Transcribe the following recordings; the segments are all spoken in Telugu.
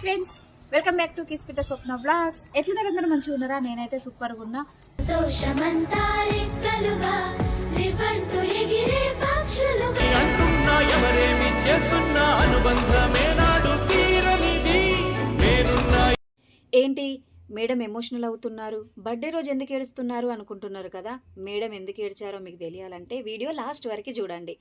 ఫ్రెండ్స్, వెల్కమ్ బ్యాక్ టు కిస్పిట స్వప్న బ్లాగ్స్. ఎట్లున్నారు అందరూ? మంచిగా ఉన్నారా? నేనైతే సూపర్గా ఉన్నా. ఏంటి మేడం ఎమోషనల్ అవుతున్నారు, బర్త్డే రోజు ఎందుకు ఏడుస్తున్నారు అనుకుంటున్నారు కదా. మేడం ఎందుకు ఏడ్చారో మీకు తెలియాలంటే వీడియో లాస్ట్ వరకు చూడండి.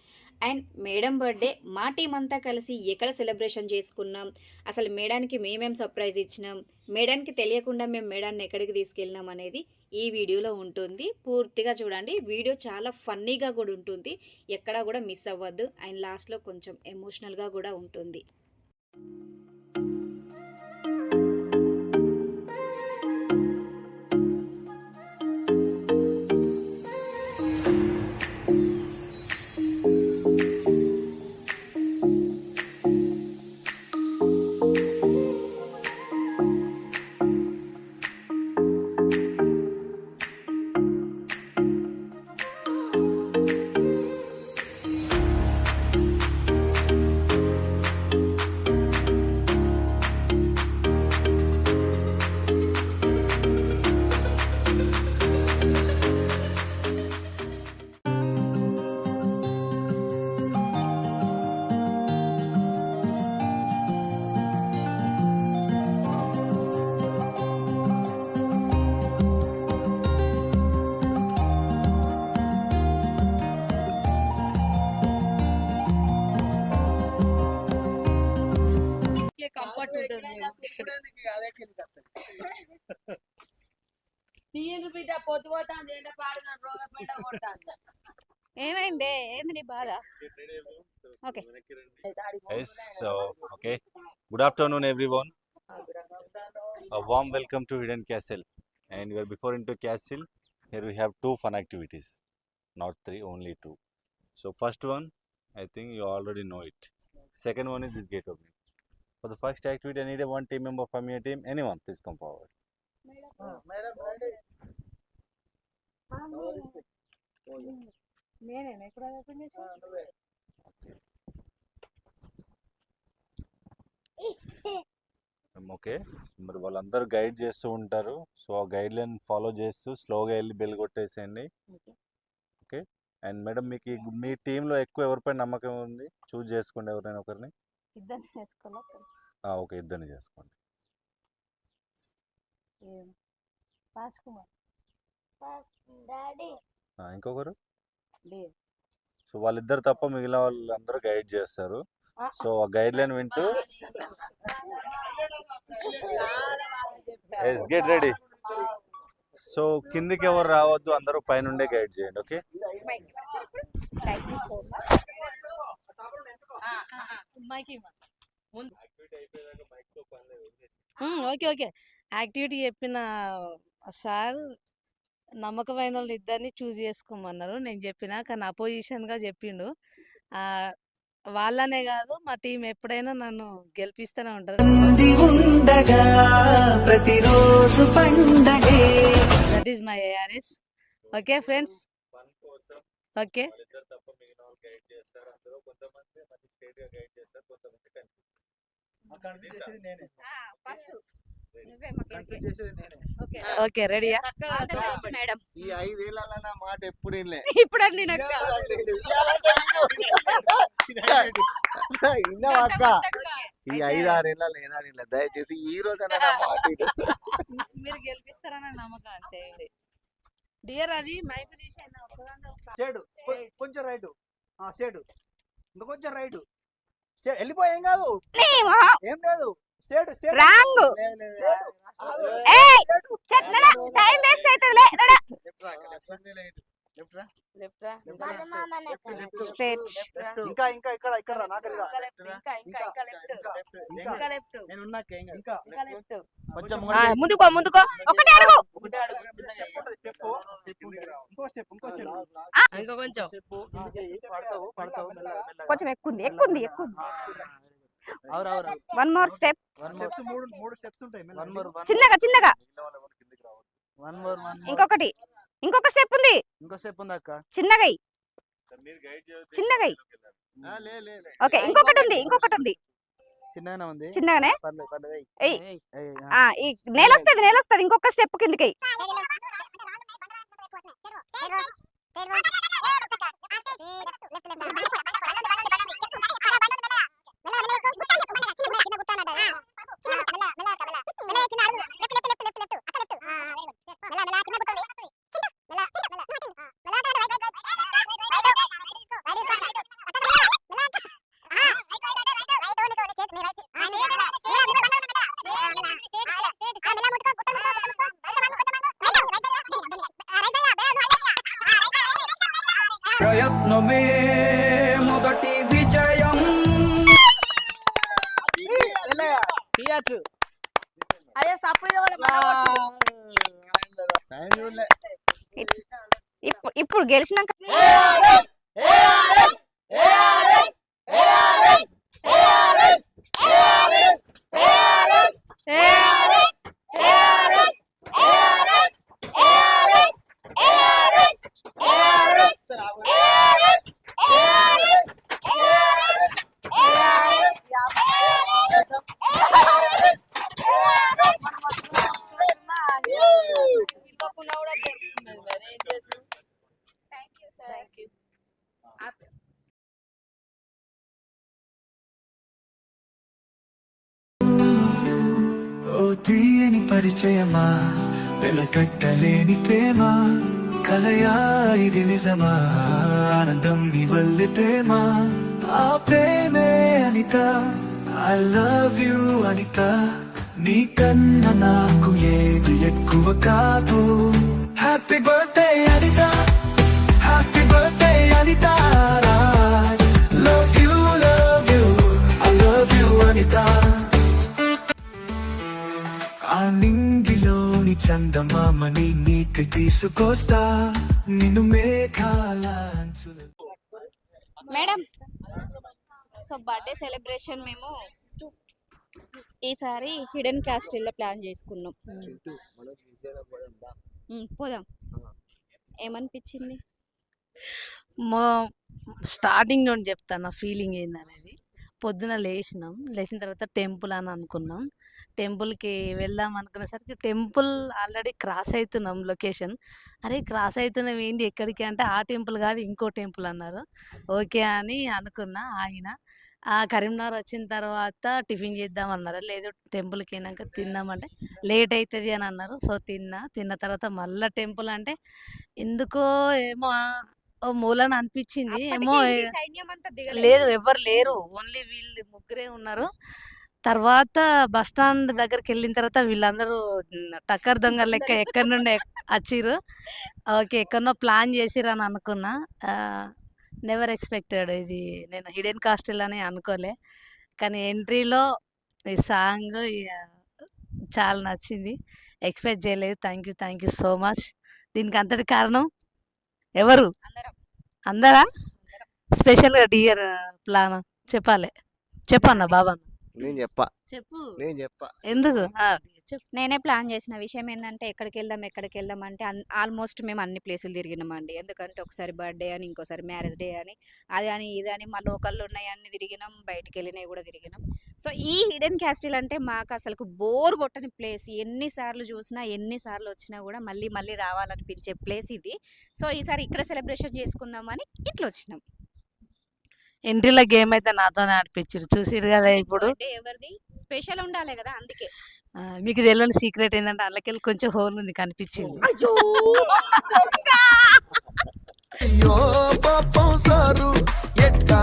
అండ్ మేడం బర్త్డే మా టీం అంతా కలిసి ఎక్కడ సెలబ్రేషన్ చేసుకున్నాం, అసలు మేడానికి మేమేం సర్ప్రైజ్ ఇచ్చినాం, మేడానికి తెలియకుండా మేము మేడాన్ని ఎక్కడికి తీసుకెళ్ళినాం అనేది ఈ వీడియోలో ఉంటుంది. పూర్తిగా చూడండి. వీడియో చాలా ఫన్నీగా కూడా ఉంటుంది, ఎక్కడా కూడా మిస్ అవ్వద్దు. అండ్ లాస్ట్లో కొంచెం ఎమోషనల్గా కూడా ఉంటుంది. ఏమైంది? ఏంది నీ బాధ? Okay. Okay. Good afternoon, everyone. A warm welcome to Hidden Castle. And we are before into castle. Here we have two fun activities, not three, only two. So first one, I think you already know it. Second one is this gate opening. For the first activity, I need a one team member from your team. Anyone, please come forward. Madam, ready? Okay, మరి వాళ్ళందరూ గైడ్ చేస్తూ ఉంటారు. సో ఆ గైడ్ లైన్ ఫాలో చేస్తూ స్లోగా వెళ్ళి బెల్ కొట్టేసేయండి. ఓకే. అండ్ మేడం, మీకు మీ టీంలో ఎక్కువ ఎవరిపై నమ్మకం ఉంది? చూజ్ చేసుకోండి ఎవరైనా ఒకరిని. ఓకే, ఇద్దరిని చేసుకోండి. ఇంకొకరు? సో వాళ్ళిద్దరు తప్ప మిగిలిన వాళ్ళందరూ గైడ్ చేస్తారు. సో ఆ గైడ్ లైన్ వింటూ గెట్ రెడీ. సో కిందికి ఎవరు రావద్దు, అందరూ పైనుండే గైడ్ చేయండి. ఓకే. ఓకే ఓకే యాక్టివిటీ చెప్పిన సార్ నమ్మకమైన వాళ్ళు ఇద్దరిని చూజ్ చేసుకోమన్నారు. నేను చెప్పిన కానీ అపోజిషన్గా చెప్పిండు. వాళ్ళనే కాదు, మా టీం ఎప్పుడైనా నన్ను గెలిపిస్తూనే ఉంటారు. That is my ARS. Okay friends. Okay. Okay, రెడీయా? మేడం, ఈ 5 ఏళ్ళ నా మాట ఎప్పుడు ఇప్పుడు అక్క, ఈ 5-6 ఏళ్ళ ఏనాడు దయచేసి ఈ రోజు మీరు గెలిపిస్తారన్న నమ్మకం అంతే. డియర్, అది మైక్ కొంచెం రైట్, స్టేట్ ఇంకా కొంచెం రైట్, వెళ్ళిపోయి ఏం కాదు, ఏం లేదు. ఇంకా ఇంకా ఇక్కడ ఇక్కడ కొంచెం ముందుకో ముందుకో. ఒకటే అడుగు, ఇంకా కొంచెం కొంచెం ఎక్కుంది ఎక్కుంది ఎక్కుంది. One more step. మూడు స్టెప్స్ ఉంటాయి. చిన్నగా చిన్నగా. ఇంకొకటి, ఇంకొక స్టెప్ ఉంది. ఇంకో స్టెప్ ఉంది అక్క. చిన్నగా చిన్నగా. ఓకే, ఇంకొకటి ఉంది, ఇంకొకటి ఉంది. చిన్నగానే ఉంది. చిన్నగానే పర్లేదు పర్లేదు. ఎయ్. ఏయ్, ఈ నేలొస్తది ఇంకొక స్టెప్ కిందకి ప్రయత్నమే మొదటి విజయం. తీయచ్చు. అదే సప్పుడు టైం చూడలే. ఇప్పుడు గెలిచినాక ఓ తీయని పరిచయమా, వెలకట్టలేని ప్రేమ, కలయా ఇది నిజమా, ఆనందం నీ వల్లే ప్రేమ, ఆ ప్రేమే Anitha, I love you Anitha, నీ కన్నా నాకు ఏది ఎక్కువ కాదు. Happy birthday Anitha, happy birthday Anitha, love you I love you Anitha. ఆ నింగిలోని చందమామని నీకు తీసుకొస్తా, నిన్ను మేఘాల అంచుల. మేడం సో బర్త్డే సెలబ్రేషన్ మేము ఈసారి హిడెన్ క్యాస్టిల్లో ప్లాన్ చేసుకున్నాం. మనం శ్రీశైలం పోదాం దా. పోదాం. ఏమనిపించింది? స్టార్టింగ్ నుండి చెప్తాను నా ఫీలింగ్ ఏందనేది. పొద్దున లేచిన తర్వాత టెంపుల్ అని అనుకున్నాం. టెంపుల్కి వెళ్దాం అనుకునేసరికి టెంపుల్ ఆల్రెడీ క్రాస్ అవుతున్నాం లొకేషన్. అరే క్రాస్ అవుతున్నాం ఏంటి ఎక్కడికి అంటే ఆ టెంపుల్ కాదు ఇంకో టెంపుల్ అన్నారు. ఓకే అని అనుకున్నా. ఆయన కరీంనగర్ వచ్చిన తర్వాత టిఫిన్ చేద్దాం అన్నారు. లేదు టెంపుల్కి వెళ్ళాక తిందామంటే లేట్ అవుతుంది అని అన్నారు. సో తిన్న తర్వాత మళ్ళీ టెంపుల్ అంటే ఎందుకో ఏమో ఓ మూలన అనిపించింది ఏమో. సైన్యం అంతా లేదు ఎవ్వరు లేరు, ఓన్లీ వీళ్ళు ముగ్గురే ఉన్నారు. తర్వాత బస్ స్టాండ్ దగ్గరికి వెళ్ళిన తర్వాత వీళ్ళందరూ టక్కర్ దొంగ లెక్క ఎక్కడి నుండి వచ్చిర్రు. ఓకే ఎక్కడనో ప్లాన్ చేసిర్రు అని అనుకున్నా. నెవర్ ఎక్స్పెక్టెడ్ ఇది నేను హిడెన్ కాస్టిల్ అని అనుకోలే. కానీ ఎంట్రీలో ఈ సాంగ్ చాలా నచ్చింది. ఎక్స్పెక్ట్ చేయలేదు. Thank you so much. దీనికి అంతటి కారణం ఎవరు? అందరా? స్పెషల్గా డియర్ ప్లాన్ చెప్పన్నా బాబా నేను చెప్పు. ఎందుకు చెప్పు. నేనే ప్లాన్ చేసిన విషయం ఏంటంటే ఎక్కడికి వెళ్దాం అంటే ఆల్మోస్ట్ మేము అన్ని ప్లేసులు తిరిగినామండి. ఎందుకంటే ఒకసారి బర్త్డే అని, ఇంకోసారి మ్యారేజ్ డే అని, అది అని ఇది అని, మా లోకల్లో ఉన్నాయి అన్ని తిరిగినాం, బయటికి వెళ్ళినవి కూడా తిరిగినాం. సో ఈ హిడెన్ క్యాస్టిల్ అంటే మాకు అసలు బోర్ కొట్టని ప్లేస్. ఎన్నిసార్లు చూసినా ఎన్నిసార్లు వచ్చినా కూడా మళ్ళీ మళ్ళీ రావాలనిపించే ప్లేస్ ఇది. సో ఈసారి ఇక్కడ సెలబ్రేషన్ చేసుకుందామని ఇట్లా వచ్చినాం. ఎంట్రీలో గేమ్ అయితే నాతోనే ఆడిపించారు చూసిరు కదా. ఇప్పుడు బర్త్డే ఎవరిది స్పెషల్ ఉండాలి కదా, అందుకే. మీకు తెలియని సీక్రెట్ ఏంటంటే అందులోకెళ్ళి కొంచెం హోల్ ఉంది కనిపించింది. అయ్యో పాపం సారు ఎట్టా.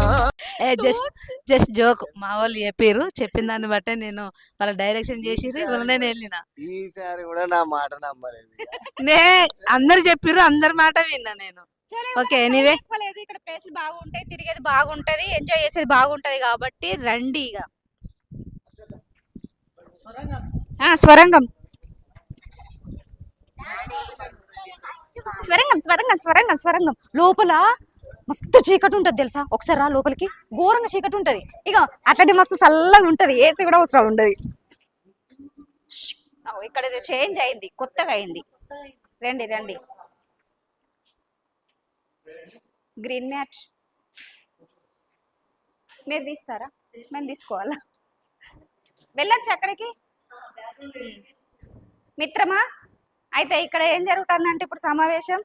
Just joke. మా వాళ్ళు చెప్పారు, చెప్పిన దాన్ని బట్టే నేను వాళ్ళ డైరెక్షన్ చేసి వాళ్ళనే వెళ్ళిన. ఈసారి కూడా నా మాట నమ్మలేదు. అందరు చెప్పారు, అందరి మాట విన్నా నేను. ఓకే ఎనీవే ఇక్కడ ప్లేసులు బాగుంటాయి, తిరిగేది బాగుంటది, ఎంజాయ్ చేసేది బాగుంటది కాబట్టి రండి. ఇక స్వరంగం స్వరంగం స్వరంగం స్వరంగం స్వరంగం లోపల మస్తు చీకటి ఉంటది తెలుసా. ఒకసారి రా లోపలికి, ఘోరంగా చీకటి ఉంటది. ఇక అట్లాంటి మస్తు చల్లగా ఉంటది, ఏసీ కూడా అవసరం ఉండదు. ఇక్కడ చేంజ్ అయింది, కొత్తగా అయింది. రండి రండి. గ్రీన్ మ్యాట్ మీరు తీస్తారా? మేము తీసుకోవాలా? వెళ్ళొచ్చు అక్కడికి మిత్రమా. అయితే ఇక్కడ ఏం జరుగుతుందంటే ఇప్పుడు సమావేశం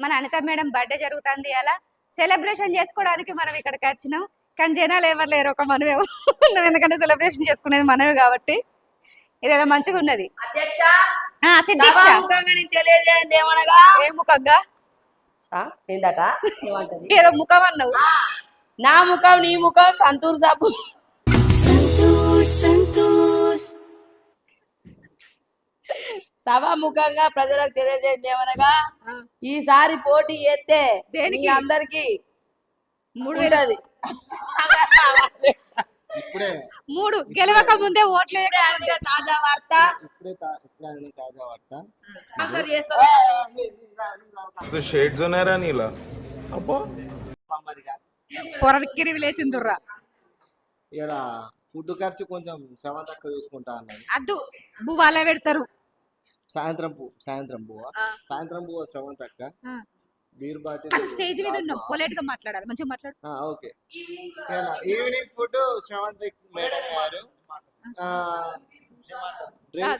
మన అనిత మేడం బర్త్డే జరుగుతుంది. అలా సెలబ్రేషన్ చేసుకోవడానికి మనం ఇక్కడికి వచ్చినాం. కానీ జనాలు ఎవరు లేరు, ఒక మనమే ఉన్నాం. ఎందుకంటే సెలబ్రేషన్ చేసుకునేది మనమే కాబట్టి ఇదేదో మంచిగా ఉన్నది. సిద్ధీక్ష తెలియజేయండి ఏమనగా ఏ ముఖంగా ఏందట ఏమంటది ఏదో ముఖం అన్నావు. నా ముఖం నీ ముఖం సంతూర్ సాబు సభాముఖంగా ప్రజలకు తెలియజేయండి ఏమనగా ఈసారి పోటీ చేస్తే దేనికి? అందరికి 3,000 ఇప్పుడే 3 గెలవక ముందే ఓట్లే తాజా వార్త ఇప్పుడే తాజా వార్త. ఆన్సర్ చేస్తా షేడ్స్ ఉన్నారా నీలా అబ్బో మరిగా పొరకిరి విలేసిందుర్రా. ఇక్కడ ఫుడ్ ఖర్చు కొంచెం శ్రమ తక్కువ చూసుకుంటా అన్నది. అద్దు బువ్వాలే పెడతారు. సాయంత్రం పువ్వు సాయంత్రం పువ్వు శ్రమ తక్కువ. బీర్ బాటిల్ స్టేజ్ మీద ఉన్నాం, పొలైట్ గా మాట్లాడాలి, మంచిగా మాట్లాడు. Okay. Evening food Sravanth madam గారు.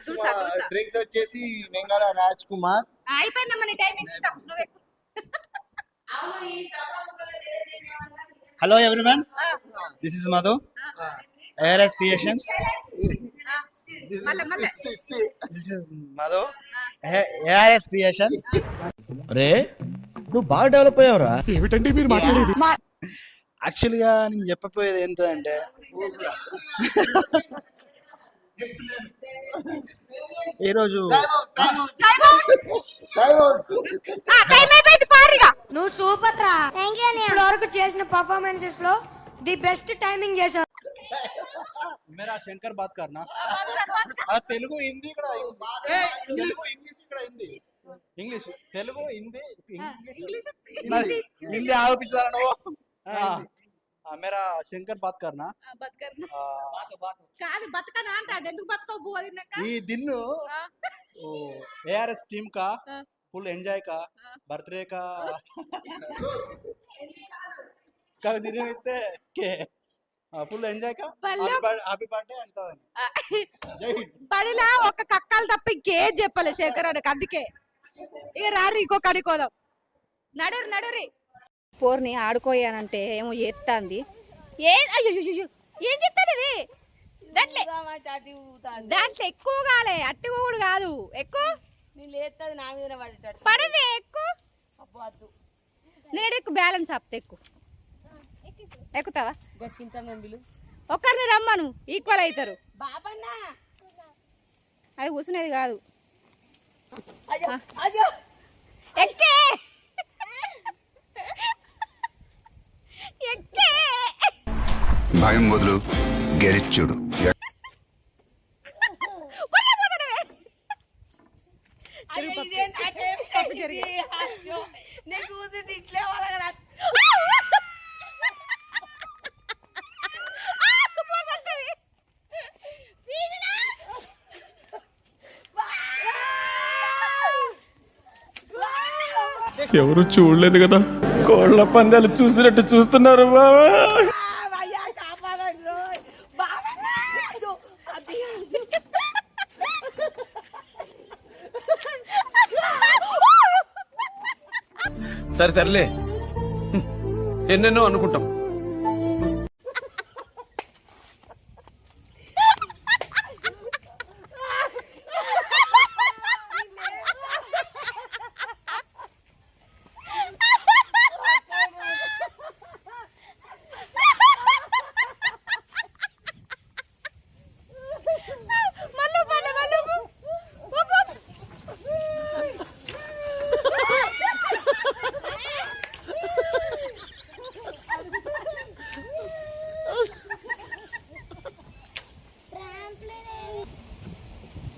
దూసా. డ్రింక్స్ వచ్చేసి వెంగళ రాజ్ కుమార్. అయిపోయిందమ్మా నీ టైం ఎక్కువ, నువ్వు ఎక్కువ. Hello everyone, this is Madhu, ARS Creations. This is Madhu, ARS Creations. రే నువ్వు బాగా డెవలప్ అయ్యావురా. యాక్చువల్గా నేను చెప్పబోయేది ఏంటంటే ఈరోజు నువ్వు సూపర్ రా. ఇప్పటి వరకు చేసిన పర్ఫార్మెన్సెస్ లో ది బెస్ట్ టైమింగ్ చేసావు. मेरा शंकर बात करना. తెలుగు హిందీ ఇక్కడ ఇంగ్లీష్ ఇక్కడ ఇంగ్లీష్ తెలుగు హిందీ హిందీ ఆలోచించారా నువ్వు? मेरा शंकर बात करना. కాదు బతకనా అంటాడు, ఎందుకు బతకవు బువ్వ తిన్నాక? ఈ దిన్ను ARS टीम का फुल एंजॉय का बर्थडे का का दिन इतने के ఫుల్ ఎంజాయ్ కా హ్యాపీ బర్త్డే అంటావని. బడిలా ఒక కక్కలు తప్ప ఇంకేం చెప్పలే శేఖర్ అన్నకు. అందుకే ఇక రారు ఇంకొక అనుకోదాం. నడురి పోర్ని ఆడుకోయానంటే ఏమో ఎత్తాంది. ఏం చెప్తాను ఇది? దాంట్లో ఎక్కువ కాలే, అట్టి కూడా కాదు ఎక్కువ నా మీద పడదే ఎక్కువ. నేడు ఎక్కువ బ్యాలెన్స్ ఆపితే ఎక్కువ ఎక్కుతావా? ఒక్కరిని రమ్మను, ఈక్వల్ అవుతారు. అది కూర్చునేది కాదు. ఎక్కే భయం వదులు, గెరిచ్చుడు. ఎవరు చూడలేదు కదా, కోళ్ళ పందాలు చూసినట్టు చూస్తున్నారు బాబా. సరే సర్లే, ఎన్నెన్నో అనుకుంటాం.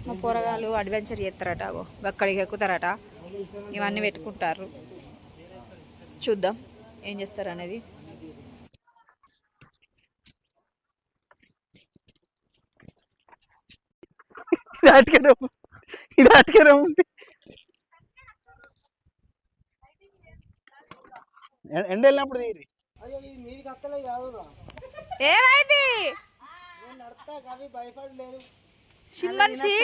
మా పోరగాళ్ళు అడ్వెంచర్ చేస్తారట, అక్కడికి ఎక్కుతారట, ఇవన్నీ పెట్టుకుంటారు. చూద్దాం ఏం చేస్తారు అనేది. ఎండ వెళ్ళినప్పుడు తీరి. ఏమైంది? చిమ్మన్షి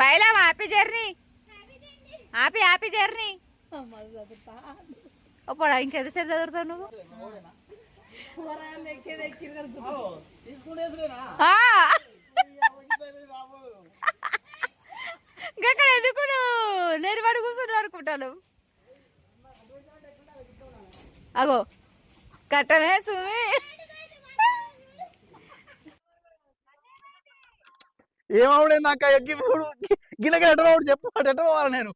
పైలా హ్యాపీ జర్నీ, హ్యాపీ జర్నీ. అప్పుడు ఇంకెంతసేపు చదువుతావు నువ్వు? ఇక్కడ ఎందుకు నువ్వు నేను పడి కూర్చున్నావు అనుకుంటాను. అగో కట్టమే సుమి. ఏమవుడే నాకు ఎక్కిపోడు గిన్నెకి ఎట్టవాడు చెప్పు అటు ఎట్టవాలి నేను.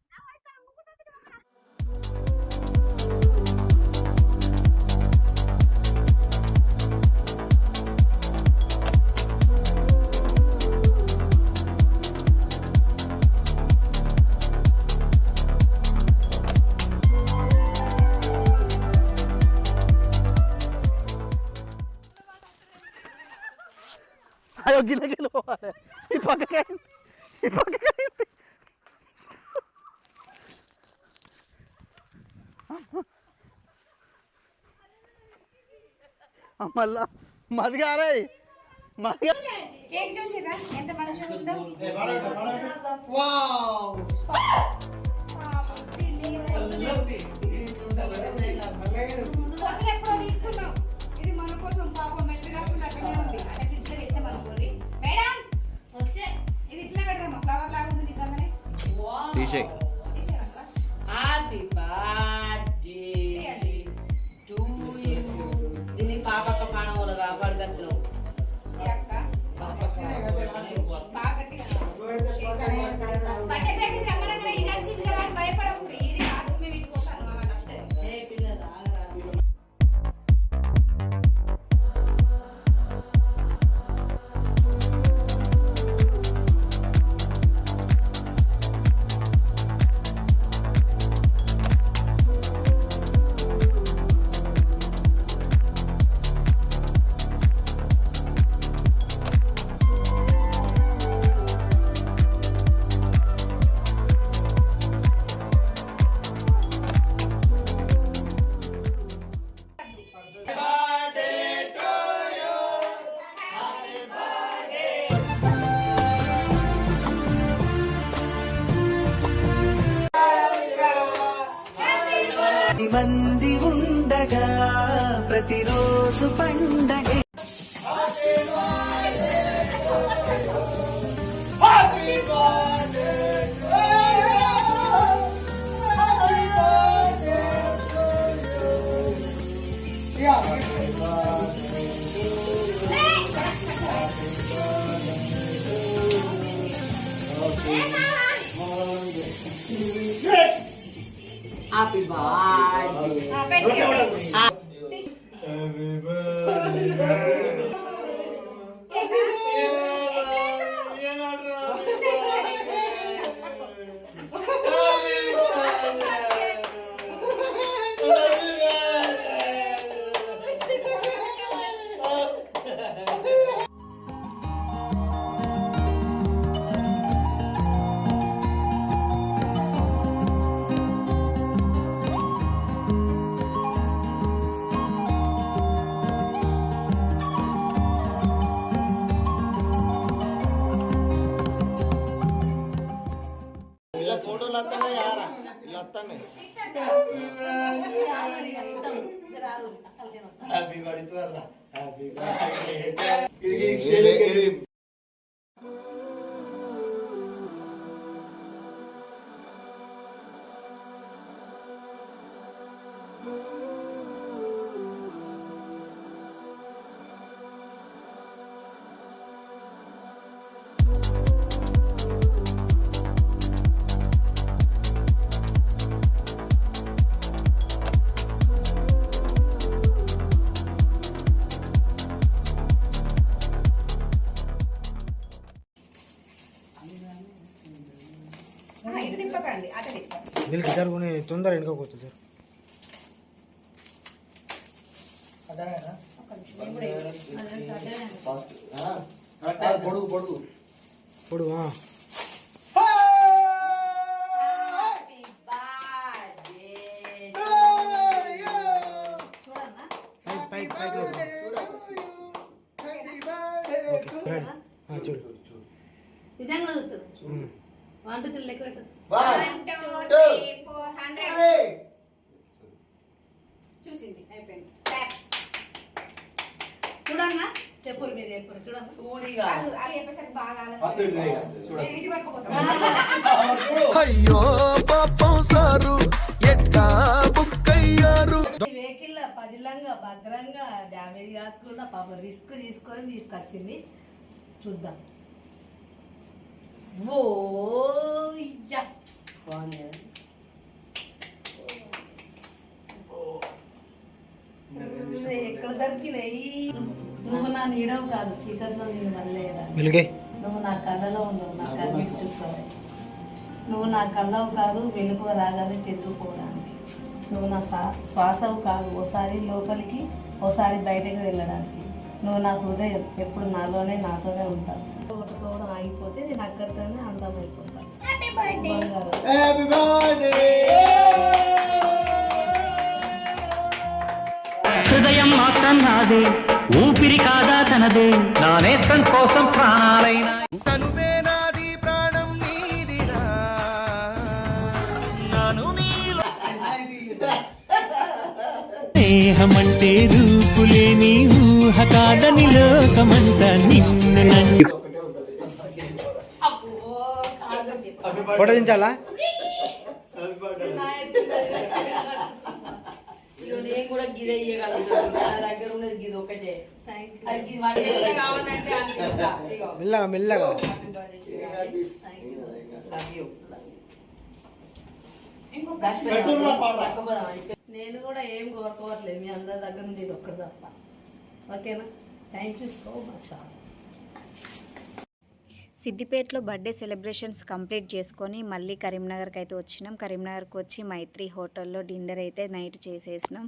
అయ్యో గిన్నెకి పోవాలి. ఈ పక్కకైంది మళ్ళా మదిగారే కేక్ చూసిరా ఎంత మంచిగా ఉందో. ఎప్పుడో తీసుకున్నాం. ఇది మన కోసం పాపం మెల్లగా అక్కడే ఉంది. అంటే ఫ్రిడ్జ్ లో పెట్టాం అనుకోండి. మేడం వచ్చే ఇది ఇట్లా పెడదామా? ఫ్లవర్ లాగా ఉంది నిజంగానే. తీసేయ్. Happy birthday to you. దీన్ని పాపక్క పానములు కాపాడుకొచ్చినావు. బర్త్డే బేబీ రమ్మనగా ఇది వచ్చింది కదా అని భయపడకూడదు. ఇది కాదు మేము ఇంటికొస్తాను అన్నమాట అంతే. ఏ పిల్లలు ఆగరా. మంది ఉండగా ప్రతిరోజు పండగే. Happy birthday. వీళ్ళకి జరుగునే తొందర వెనుకపోతుంది సార్ పొడుగు చూడు నిజంగా చూస్తు 1 2 3 లెక్క పెట్టు 1 2 3 4 100 చూసింది అయిపోయింది చూడంగా చెప్పురు మీరు చెప్పురు చూడండి చూడిగా అది చెప్పేసరికి బాగా ఆలస్యం ఇంటి పట్టుకోపోతాం అయ్యో పాపం సారు ఎట్టా బుక్కయ్యారు వెహికల్ పదిలంగా భద్రంగా డ్యామేజ్ కాకుండా పాప రిస్క్ తీసుకొని తీసుకొచ్చింది చూద్దాం ఓ యా ఎక్కడ దొరికినాయి నువ్వు నా నీడవు కాదు చీకట్లో నేను వల్లేదా నువ్వు నా కళ్ళలో ఉండవు నా కళ్ళు చూసుకోవాలి నువ్వు నా కళ్ళవు కాదు వెలుగు రాగానే చెట్టుకోవడానికి నువ్వు నా శ్వాసవు కాదు ఓసారి లోపలికి ఓసారి బయటకు వెళ్ళడానికి నువ్వు నా హృదయం ఎప్పుడు నాలోనే నాతోనే ఉంటావు కొట్టుకోవడం ఆగిపోతే నేను అక్కడితోనే అందం అయిపోతాను హృదయం మాత్రం నాదే ఊపిరి కాదా తనదే నా నేస్తం కోసం ప్రాణాలైనా తనువే నాది ప్రాణం నీదిరా నాను నీలో స్నేహమంటే రూపులేని ఊహ కాదని లోకమంతా నిన్ను నన్ను ఫోటో దించాలా నేను కూడా గిదే ఇయ్యగలుగుతాను నా దగ్గర ఉన్నది గిది ఒకటే కావాలంటే మెల్లగా మెల్లగా నేను కూడా ఏం కోరుకోవట్లేదు మీ అందరి దగ్గర నుండి ఇది ఒక్కటి తప్ప ఓకేనా థ్యాంక్ యూ సో మచ్ సిద్దిపేటలో బర్త్డే సెలబ్రేషన్స్ కంప్లీట్ చేసుకొని మళ్ళీ కరీంనగర్కి అయితే వచ్చినాం. కరీంనగర్కి వచ్చి మైత్రి హోటల్లో డిన్నర్ అయితే నైట్ చేసేసినాం.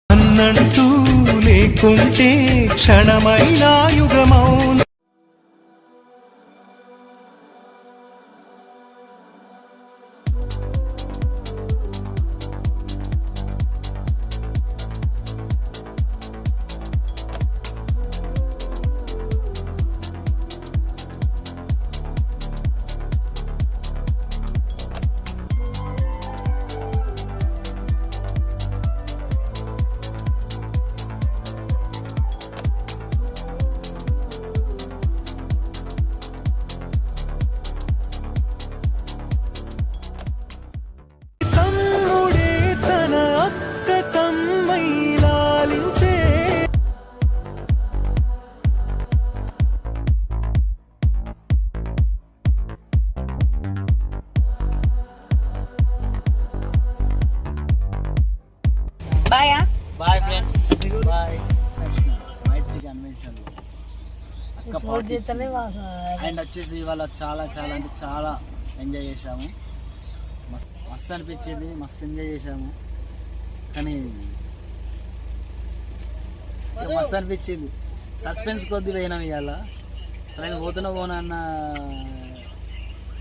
అన్నంటూ లేకుంటే క్షణమైనా యుగమౌన boy friends boy Maithri convention and వచ్చేసి ఇవాళ చాలా చాలా అంటే చాలా ఎంజాయ్ చేసాము. మస్తు అనిపించింది, మస్తు ఎంజాయ్ చేసాము. కానీ మస్తు అనిపించింది, సస్పెన్స్ కొద్ది పోయినాం ఇవాళ. సరే పోనా అన్న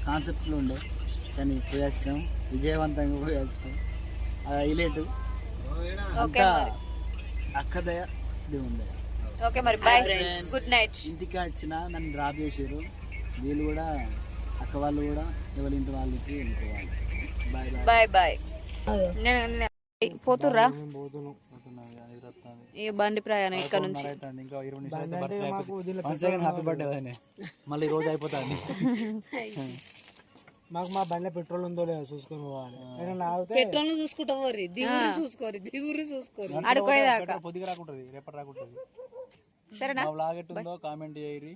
కాన్సెప్ట్లో ఉండే, కానీ పోయాల్సినాం, విజయవంతంగా పోయాల్సినాం. అది హైలైట్ అంతా అక్కదయ దేవుందయ. ఓకే మరి బై ఫ్రెండ్స్, గుడ్ నైట్. ఇంటికి వచ్చిన నన్ను డ్రాప్ చేసారు వీళ్ళు కూడా, అక్క వాళ్ళు కూడా ఎవరి ఇంటి వాళ్ళకి వెళ్ళిపోవాలి. Bye bye bye. పోతుర్రా ఈ బండి ప్రయాణం ఇక్కడ నుంచి. ఇంకా 20 నిమిషాలు హ్యాపీ బర్త్డే. మళ్ళీ రోజు అయిపోతుంది. మాకు మా బండిలో పెట్రోల్ ఉందో లేదో చూసుకొని పోవాలి. పెట్రోల్ చూసుకుంటా పోరి, దిగురు చూసుకోరు అడుకోదాకా పొద్దుగా రాకుంటది, రేపటి రాకుంటది. సరేనా? బ్లాగ్ ఎట్టుందో కామెంట్ చేయరి.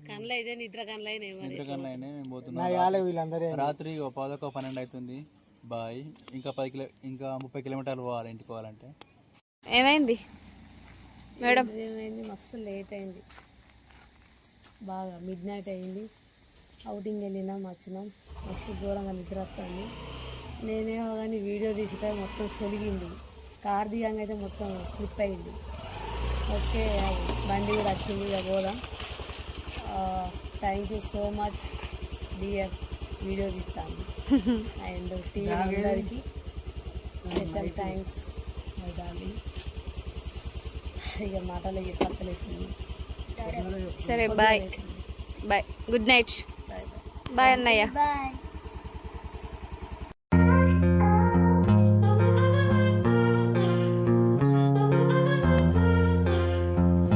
కన్నులు అయితే నిద్ర కన్నులు అయినాయి, మేము పోతున్నాం. రాత్రి 11-12 అవుతుంది. బాయ్. ఇంకా 30 కిలోమీటర్లు పోవాలి ఇంటికి పోవాలంటే. ఏమైంది మేడం? ఏమైంది, మస్తు లేట్ అయింది, బాగా మిడ్ నైట్ అయింది. అవుటింగ్ వెళ్ళినాం, వచ్చినాం, మస్తు ఘోరంగా నిద్ర వస్తుంది. నేనేమో కానీ వీడియో తీసితే మొత్తం సొలిగింది, కార్ దిగంగా అయితే మొత్తం స్లిప్ అయింది. ఓకే బండి కూడా వచ్చింది, ఇక పోదాం. Thank you so much dear, video తీస్తాను. అండ్ టీవీ అందరికి స్పెషల్ థ్యాంక్స్ మై డార్లింగ్. ఇక మాటలు చెప్పలేదు. సరే bye bye, good night. Bye అన్నయ్య.